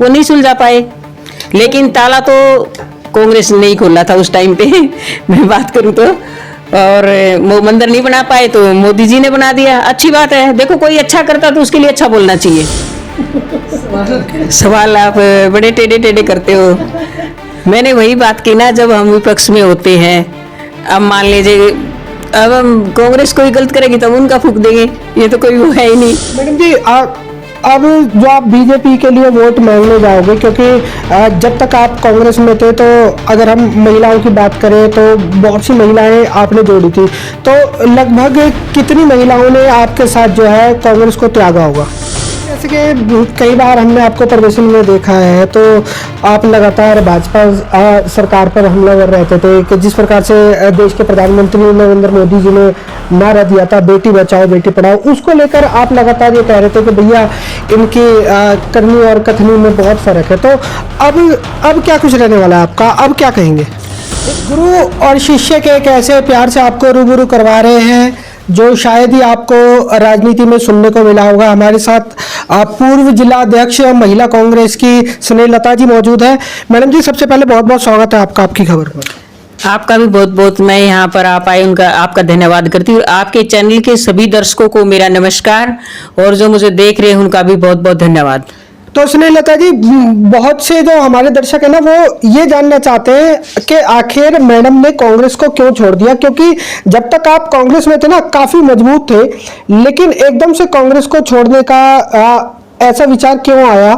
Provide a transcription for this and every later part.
वो नहीं सुलझा पाए। लेकिन ताला तो कांग्रेस ने नहीं खोला था उस टाइम पे मैं बात करूं तो। और वो मंदिर नहीं बना पाए तो मोदी जी ने बना दिया। अच्छी बात है, देखो कोई अच्छा करता तो उसके लिए अच्छा बोलना चाहिए। सवाल आप बड़े टेढ़े टेढ़े करते हो। मैंने वही बात की ना, जब हम विपक्ष में होते हैं, अब मान लीजिए अब हम कांग्रेस कोई गलत करेगी तब उनका फूंक देंगे, ये तो कोई वो है ही नहीं। मैडम जी अब जो आप बीजेपी के लिए वोट मांगने जाओगे, क्योंकि जब तक आप कांग्रेस में थे तो अगर हम महिलाओं की बात करें तो बहुत सी महिलाएं आपने जोड़ी थी, तो लगभग कितनी महिलाओं ने आपके साथ जो है कांग्रेस को त्यागा होगा? जैसे कि कई बार हमने आपको प्रदर्शन में देखा है तो आप लगातार भाजपा सरकार पर हमलावर रहते थे कि जिस प्रकार से देश के प्रधानमंत्री नरेंद्र मोदी जी ने नारा दिया था बेटी बचाओ बेटी पढ़ाओ, उसको लेकर आप लगातार ये कह रहे थे कि भैया इनकी करनी और कथनी में बहुत फर्क है। तो अब क्या कुछ रहने वाला है आपका? अब क्या कहेंगे? गुरु और शिष्य के एक ऐसे प्यार से आपको रूबरू करवा रहे हैं जो शायद ही आपको राजनीति में सुनने को मिला होगा। हमारे साथ पूर्व जिला अध्यक्ष महिला कांग्रेस की स्नेहलता जी मौजूद है। मैडम जी, सबसे पहले बहुत बहुत स्वागत है आपका आपकी खबर पर। आपका भी बहुत बहुत, मैं यहाँ पर आप आए उनका आपका धन्यवाद करती हूँ। आपके चैनल के सभी दर्शकों को मेरा नमस्कार, और जो मुझे देख रहे हैं उनका भी बहुत बहुत धन्यवाद। तो स्नेहलता जी, बहुत से जो हमारे दर्शक है ना वो ये जानना चाहते हैं कि आखिर मैडम ने कांग्रेस को क्यों छोड़ दिया, क्योंकि जब तक आप कांग्रेस में थे ना काफी मजबूत थे, लेकिन एकदम से कांग्रेस को छोड़ने का ऐसा विचार क्यों आया?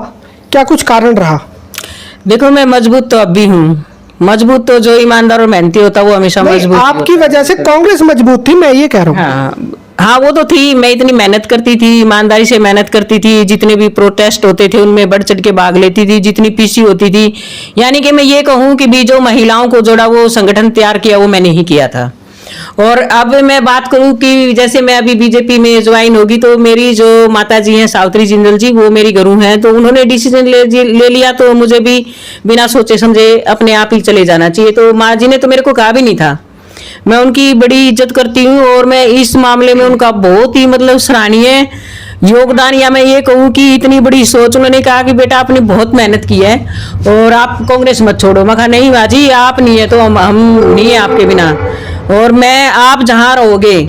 क्या कुछ कारण रहा? देखो, मैं मजबूत तो अब भी हूँ। मजबूत तो जो ईमानदार और मेहनती होता है वो हमेशा मजबूत। आपकी वजह से कांग्रेस मजबूत थी, मैं ये कह रहा हूँ। हाँ, वो तो थी। मैं इतनी मेहनत करती थी, ईमानदारी से मेहनत करती थी, जितने भी प्रोटेस्ट होते थे उनमें बढ़ चढ़ के भाग लेती थी, जितनी पीसी होती थी। यानी कि मैं ये कहूँ कि भी जो महिलाओं को जोड़ा वो संगठन तैयार किया वो मैंने ही किया था। और अब मैं बात करूं कि जैसे मैं अभी बीजेपी में ज्वाइन होगी तो मेरी जो माता जी हैं सावित्री जिंदल जी, वो मेरी गुरु हैं, तो उन्होंने डिसीजन ले लिया तो मुझे भी बिना सोचे समझे अपने आप ही चले जाना चाहिए। तो माँ जी ने तो मेरे को कहा भी नहीं था। मैं उनकी बड़ी इज्जत करती हूँ और मैं इस मामले में उनका बहुत ही मतलब सराहनीय योगदान, या मैं ये कहूँ कि इतनी बड़ी सोच। उन्होंने कहा कि बेटा आपने बहुत मेहनत की है और आप कांग्रेस मत छोड़ो। मैं कहा नहीं माँ जी, आप नहीं है तो हम नहीं है आपके बिना, और मैं आप जहाँ रहोगे,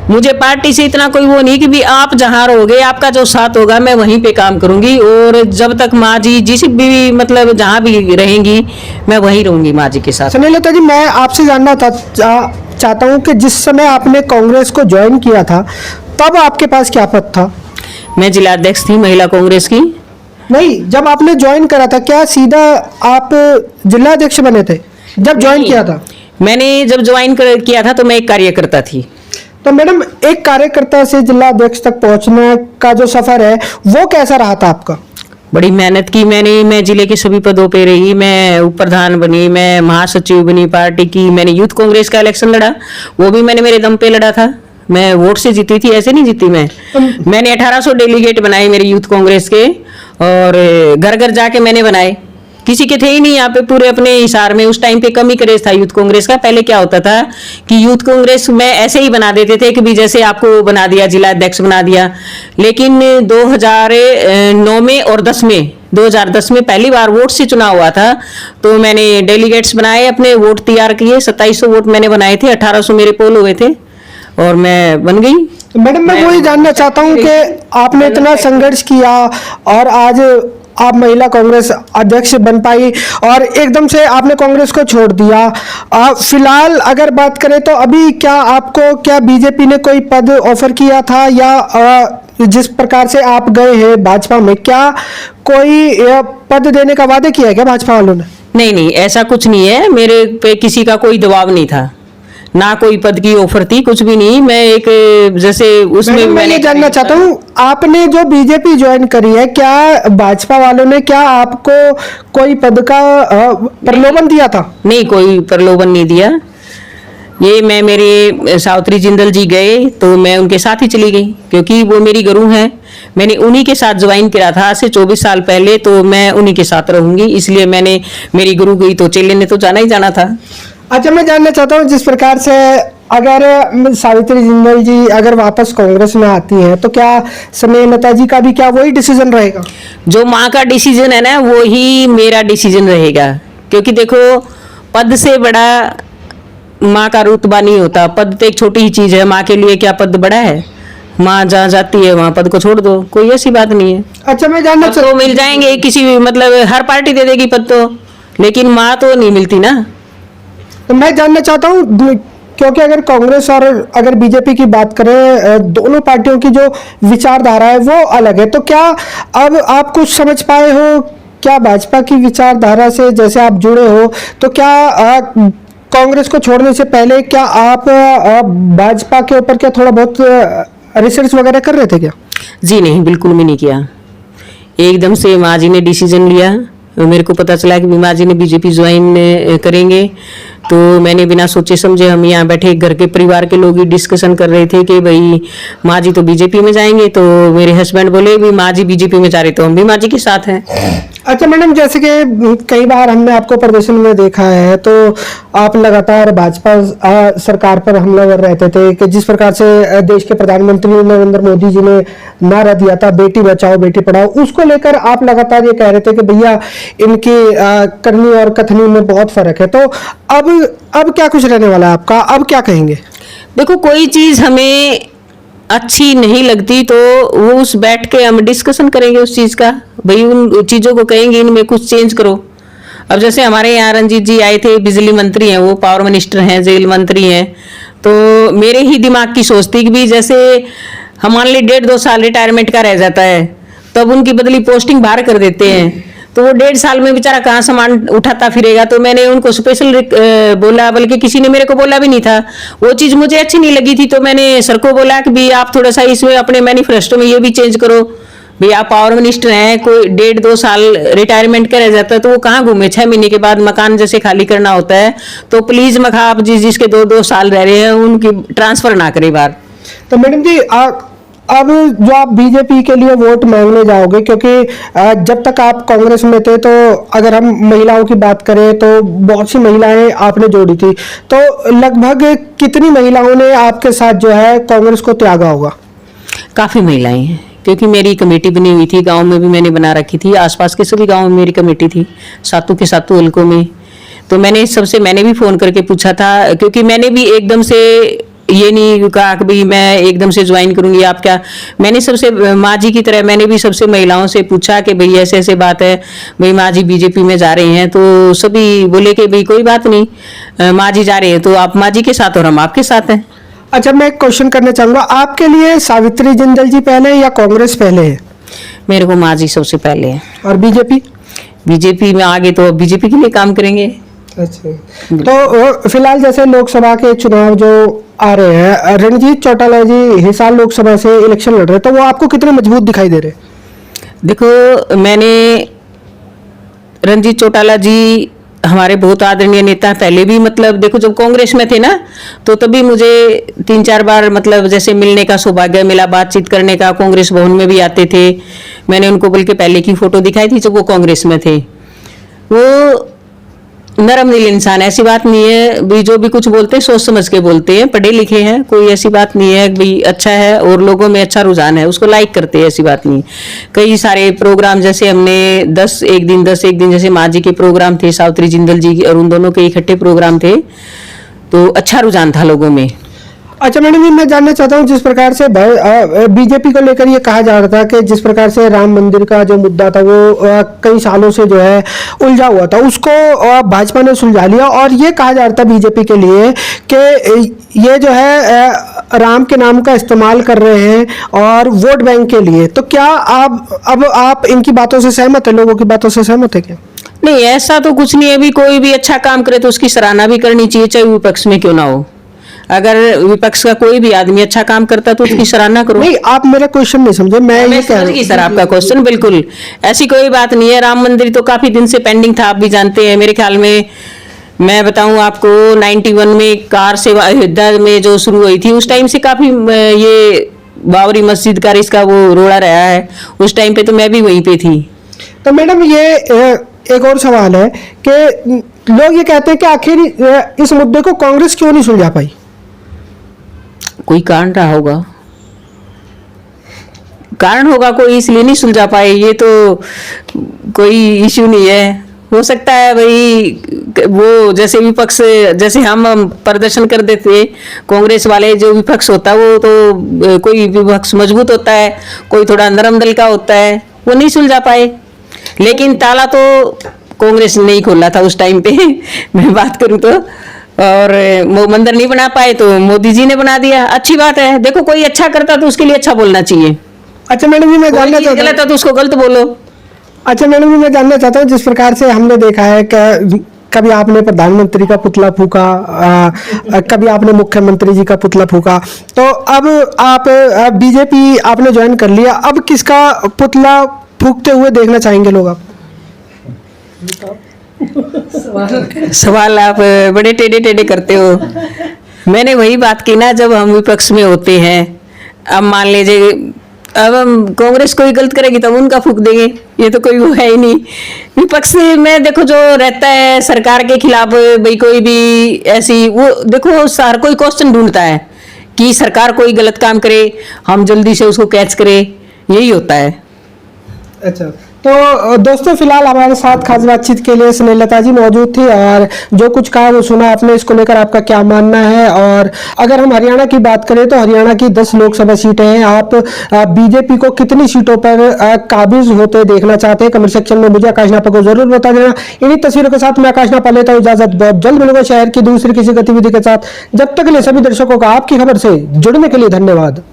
मुझे पार्टी से इतना कोई वो नहीं कि भी आप जहाँ रहोगे आपका जो साथ होगा मैं वहीं पे काम करूंगी, और जब तक माँ जी जिस भी मतलब जहाँ भी रहेंगी मैं वहीं रहूंगी माँ जी के साथ। स्नेहलता जी, मैं आपसे जानना चाहता हूँ कि जिस समय आपने कांग्रेस को ज्वाइन किया था तब आपके पास क्या पद था? मैं जिला अध्यक्ष थी महिला कांग्रेस की। नहीं, जब आपने ज्वाइन करा था क्या सीधा आप जिला अध्यक्ष बने थे जब ज्वाइन किया था? मैंने जब ज्वाइन किया था तो मैं एक कार्यकर्ता थी। तो मैडम, एक कार्यकर्ता से जिला अध्यक्ष तक पहुंचने का जो सफर है वो कैसा रहा था आपका? बड़ी मेहनत की मैंने। मैं जिले के सभी पदों पे रही, मैं उप प्रधान बनी, मैं महासचिव बनी पार्टी की। मैंने यूथ कांग्रेस का इलेक्शन लड़ा, वो भी मैंने मेरे दम पे लड़ा था। मैं वोट से जीती थी, ऐसे नहीं जीती मैंने 1800 डेलीगेट बनाए मेरी यूथ कांग्रेस के, और घर घर जाके मैंने बनाए। किसी के थे ही नहीं यहाँ पे पूरे अपने हिसार में। उस टाइम पे कम ही क्रेज था यूथ कांग्रेस का। पहले क्या होता था कि यूथ कांग्रेस में ऐसे ही बना देते थे कि भी जैसे आपको बना दिया, जिला अध्यक्ष बना दिया। लेकिन 2009 में और 10 में 2010 में पहली बार वोट से चुनाव हुआ था, तो मैंने डेलीगेट्स बनाए, अपने वोट तैयार किए। 2700 वोट मैंने बनाए थे, 1800 मेरे पोल हुए थे और मैं बन गई। मैडम, मैं वही जानना चाहता हूँ कि आपने इतना संघर्ष किया और आज आप महिला कांग्रेस अध्यक्ष बन पाई और एकदम से आपने कांग्रेस को छोड़ दिया। फिलहाल अगर बात करें तो अभी क्या बीजेपी ने कोई पद ऑफर किया था, या जिस प्रकार से आप गए हैं भाजपा में, क्या कोई पद देने का वादे किया है क्या भाजपा वालों ने? नहीं, ऐसा कुछ नहीं है। मेरे पे किसी का कोई दबाव नहीं था, ना कोई पद की ऑफर थी, कुछ भी नहीं। मैं एक जैसे उसमें मैं ये जानना चाहता हूँ, आपने जो बीजेपी ज्वाइन करी है, क्या भाजपा वालों ने क्या आपको कोई पद का प्रलोभन दिया था? नहीं, कोई प्रलोभन नहीं दिया। ये मैं मेरे सावित्री जिंदल जी गए तो मैं उनके साथ ही चली गई, क्योंकि वो मेरी गुरु हैं। मैंने उन्हीं के साथ ज्वाइन किया था आज से 24 साल पहले, तो मैं उन्हीं के साथ रहूंगी। इसलिए मेरी गुरु गई तो चेले ने तो जाना ही जाना था। अच्छा, मैं जानना चाहता हूँ जिस प्रकार से अगर सावित्री जिंदल जी अगर वापस कांग्रेस में आती हैं तो क्या स्नेहलता जी का भी क्या वही डिसीजन रहेगा? जो माँ का डिसीजन है ना वो ही मेरा डिसीजन रहेगा, क्योंकि देखो पद से बड़ा माँ का रुतबा नहीं होता। पद तो एक छोटी ही चीज है, माँ के लिए क्या पद बड़ा है? माँ जहाँ जाती है वहां पद को छोड़ दो, कोई ऐसी बात नहीं है। अच्छा, मैं जानना पद तो मिल जाएंगे किसी भी, मतलब हर पार्टी दे देगी पद तो, लेकिन माँ तो नहीं मिलती ना। मैं जानना चाहता हूँ, क्योंकि अगर कांग्रेस और अगर बीजेपी की बात करें, दोनों पार्टियों की जो विचारधारा है वो अलग है, तो क्या अब आप कुछ समझ पाए हो क्या भाजपा की विचारधारा से जैसे आप जुड़े हो, तो क्या कांग्रेस को छोड़ने से पहले क्या आप भाजपा के ऊपर क्या थोड़ा बहुत रिसर्च वगैरह कर रहे थे क्या? जी नहीं, बिल्कुल भी नहीं किया। एकदम से माँ जी ने डिसीजन लिया, मेरे को पता चला कि माँ जी ने बीजेपी ज्वाइन करेंगे, तो मैंने बिना सोचे समझे, हम यहाँ बैठे घर के परिवार के लोग ही डिस्कशन कर रहे थे कि भाई माँ जी तो बीजेपी में जाएंगे, तो मेरे हस्बैंड बोले भी माँ जी बीजेपी में जा रहे तो हम भी माँ जी के साथ हैं। अच्छा मैडम, जैसे कि कई बार हमने आपको प्रदर्शन में देखा है तो आप लगातार भाजपा सरकार पर हमलावर रहते थे कि जिस प्रकार से देश के प्रधानमंत्री नरेंद्र मोदी जी ने नारा दिया था बेटी बचाओ बेटी पढ़ाओ, उसको लेकर आप लगातार ये कह रहे थे कि भैया इनकी करनी और कथनी में बहुत फर्क है। तो अब क्या कुछ रहने वाला है आपका, अब क्या कहेंगे? देखो कोई चीज हमें अच्छी नहीं लगती तो वो उस बैठ के हम डिस्कशन करेंगे उस चीज का, भाई उन चीजों को कहेंगे इनमें कुछ चेंज करो। अब जैसे हमारे यहाँ रंजीत जी आए थे, बिजली मंत्री हैं, वो पावर मिनिस्टर हैं, जेल मंत्री हैं, तो मेरे ही दिमाग की सोच थी कि भी जैसे हमारे लिए 1.5-2 साल रिटायरमेंट का रह जाता है, तब उनकी बदली पोस्टिंग बाहर कर देते हैं, तो वो 1.5 साल में बेचारा कहाँ सामान उठाता फिरेगा। तो मैंने उनको स्पेशल बोला, बल्कि किसी ने मेरे को बोला भी नहीं था, वो चीज़ मुझे अच्छी नहीं लगी थी, तो मैंने सर को बोला कि भी आप थोड़ा सा इसमें अपने मैनिफेस्टो में ये भी चेंज करो, भाई आप पावर मिनिस्टर हैं, कोई 1.5-2 साल रिटायरमेंट का रह जाता है तो वो कहाँ घूमे, 6 महीने के बाद मकान जैसे खाली करना होता है, तो प्लीज मखा आप जिसके 2-2 साल रह रहे हैं उनकी ट्रांसफर ना करें बाहर। तो मैडम जी अब जो आप बीजेपी के लिए वोट मांगने जाओगे, क्योंकि जब तक आप कांग्रेस में थे तो अगर हम महिलाओं की बात करें तो बहुत सी महिलाएं आपने जोड़ी थी, तो लगभग कितनी महिलाओं ने आपके साथ जो है कांग्रेस को त्यागा होगा? काफी महिलाएं हैं, क्योंकि मेरी कमेटी बनी हुई थी, गांव में भी मैंने बना रखी थी, आसपास के सभी गांव में मेरी कमेटी थी, सातों के सातों हलकों में। तो मैंने भी फोन करके पूछा था, क्योंकि मैंने भी एकदम से ये नहीं कहा कि भाई मैं एकदम से ज्वाइन करूंगी, आप क्या, मैंने सबसे माँ जी की तरह मैंने भी सबसे महिलाओं से पूछा कि भाई ऐसे ऐसे बात है, भाई माँ जी बीजेपी में जा रही हैं, तो सभी बोले कि भाई कोई बात नहीं, माँ जी जा रहे हैं तो आप माँ जी के साथ और हम आपके साथ हैं। अच्छा, मैं एक क्वेश्चन करना चाहूंगा, आपके लिए सावित्री जिंदल जी पहले या कांग्रेस पहले है? मेरे को माँ जी सबसे पहले है। और बीजेपी में आगे तो बीजेपी के लिए काम करेंगे। अच्छा, तो फिलहाल जैसे लोकसभा के चुनाव जो आ रहे हैं, रणजीत चौटाला जी हिसार लोकसभा से इलेक्शन लड़ रहे हैं, तो वो आपको कितने मजबूत दिखाई दे रहे हैं? देखो मैंने रणजीत चौटाला जी हमारे बहुत आदरणीय नेता, पहले भी मतलब देखो जब कांग्रेस में थे ना तो तभी मुझे 3-4 बार मतलब जैसे मिलने का सौभाग्य मिला, बातचीत करने का, कांग्रेस भवन में भी आते थे, मैंने उनको बल्कि पहले की फोटो दिखाई थी जब वो कांग्रेस में थे। वो नरम दिल इंसान, ऐसी बात नहीं है भी जो भी कुछ बोलते हैं सोच समझ के बोलते हैं, पढ़े लिखे हैं, कोई ऐसी बात नहीं है भाई अच्छा है और लोगों में अच्छा रुझान है उसको लाइक करते हैं, ऐसी बात नहीं। कई सारे प्रोग्राम जैसे हमने 10 एक दिन जैसे माँ जी के प्रोग्राम थे, सावित्री जिंदल जी और उन दोनों के इकट्ठे प्रोग्राम थे, तो अच्छा रुझान था लोगों में। अच्छा मैडम जी, मैं जानना चाहता हूँ जिस प्रकार से बीजेपी को लेकर ये कहा जा रहा था कि जिस प्रकार से राम मंदिर का जो मुद्दा था वो कई सालों से जो है उलझा हुआ था, उसको भाजपा ने सुलझा लिया, और ये कहा जा रहा था बीजेपी के लिए कि ये जो है राम के नाम का इस्तेमाल कर रहे हैं और वोट बैंक के लिए, तो क्या आप इनकी बातों से सहमत है, लोगों की बातों से सहमत है क्या? नहीं, ऐसा तो कुछ नहीं है, अभी कोई भी अच्छा काम करे तो उसकी सराहना भी करनी चाहिए, चाहे विपक्ष में क्यों ना हो। अगर विपक्ष का कोई भी आदमी अच्छा काम करता तो उसकी सराहना करो। नहीं, आप मेरा क्वेश्चन नहीं समझे, मैं ये कह रहा हूं सर आपका क्वेश्चन बिल्कुल ऐसी कोई बात नहीं है। राम मंदिर तो काफी दिन से पेंडिंग था, आप भी जानते हैं, मेरे ख्याल में मैं बताऊं आपको 91 में कार सेवा अयोध्या में जो शुरू हुई थी उस टाइम से काफी ये बाबरी मस्जिद का इसका वो रोड़ा रहा है, उस टाइम पे तो मैं भी वहीं पे थी। तो मैडम ये एक और सवाल है कि लोग ये कहते हैं कि आखिर इस मुद्दे को कांग्रेस क्यों नहीं सुलझा पाई? कोई कारण रहा होगा, कारण होगा कोई, इसलिए नहीं सुलझा पाए। ये तो कोई इश्यू नहीं है। हो सकता है भाई वो जैसे विपक्ष, जैसे हम प्रदर्शन कर देते कांग्रेस वाले, जो विपक्ष होता है वो तो कोई विपक्ष मजबूत होता है, कोई थोड़ा नरम दल का होता है, वो नहीं सुलझा पाए। लेकिन ताला तो कांग्रेस ने नहीं खोला था उस टाइम पे मैं बात करूं तो, और वो मंदिर नहीं बना पाए तो मोदी जी ने बना दिया। अच्छी बात है, देखो कोई अच्छा करता तो उसके लिए अच्छा बोलना चाहिए। अच्छा मैडम जी, मैं जानना चाहता हूँ, गलत है तो उसको गलत बोलो। अच्छा मैडम जी, मैं जानना चाहता हूँ, जिस प्रकार से हमने देखा है कि कभी आपने प्रधानमंत्री का पुतला फूका, कभी आपने मुख्यमंत्री जी का पुतला फूका, तो अब आप बीजेपी आपने ज्वाइन कर लिया, अब किसका पुतला फूकते हुए देखना चाहेंगे लोग आप? सवाल आप बड़े टेढ़े टेढ़े करते हो। मैंने वही बात की ना, जब हम विपक्ष में होते हैं, अब मान लीजिए अब हम कांग्रेस कोई गलत करेगी तो हम उनका फूक देंगे, ये तो कोई वो है ही नहीं। विपक्ष में देखो जो रहता है सरकार के खिलाफ, भाई कोई भी ऐसी वो देखो हर कोई क्वेश्चन ढूंढता है कि सरकार कोई गलत काम करे, हम जल्दी से उसको कैच करें, यही होता है। अच्छा, तो दोस्तों फिलहाल हमारे साथ खास बातचीत के लिए स्नेहलता जी मौजूद थी, और जो कुछ कहा वो सुना आपने, इसको लेकर आपका क्या मानना है। और अगर हम हरियाणा की बात करें तो हरियाणा की 10 लोकसभा सीटें हैं, आप बीजेपी को कितनी सीटों पर काबिज होते देखना चाहते हैं? कमेंट सेक्शन में मुझे आकाश नापा को जरूर बता देना। इन्हीं तस्वीरों के साथ मैं आकाश नापा लेता हूँ इजाजत, बहुत जल्द मिलूंगा शहर की दूसरी किसी गतिविधि के साथ। जब तक के लिए सभी दर्शकों का आपकी खबर से जुड़ने के लिए धन्यवाद।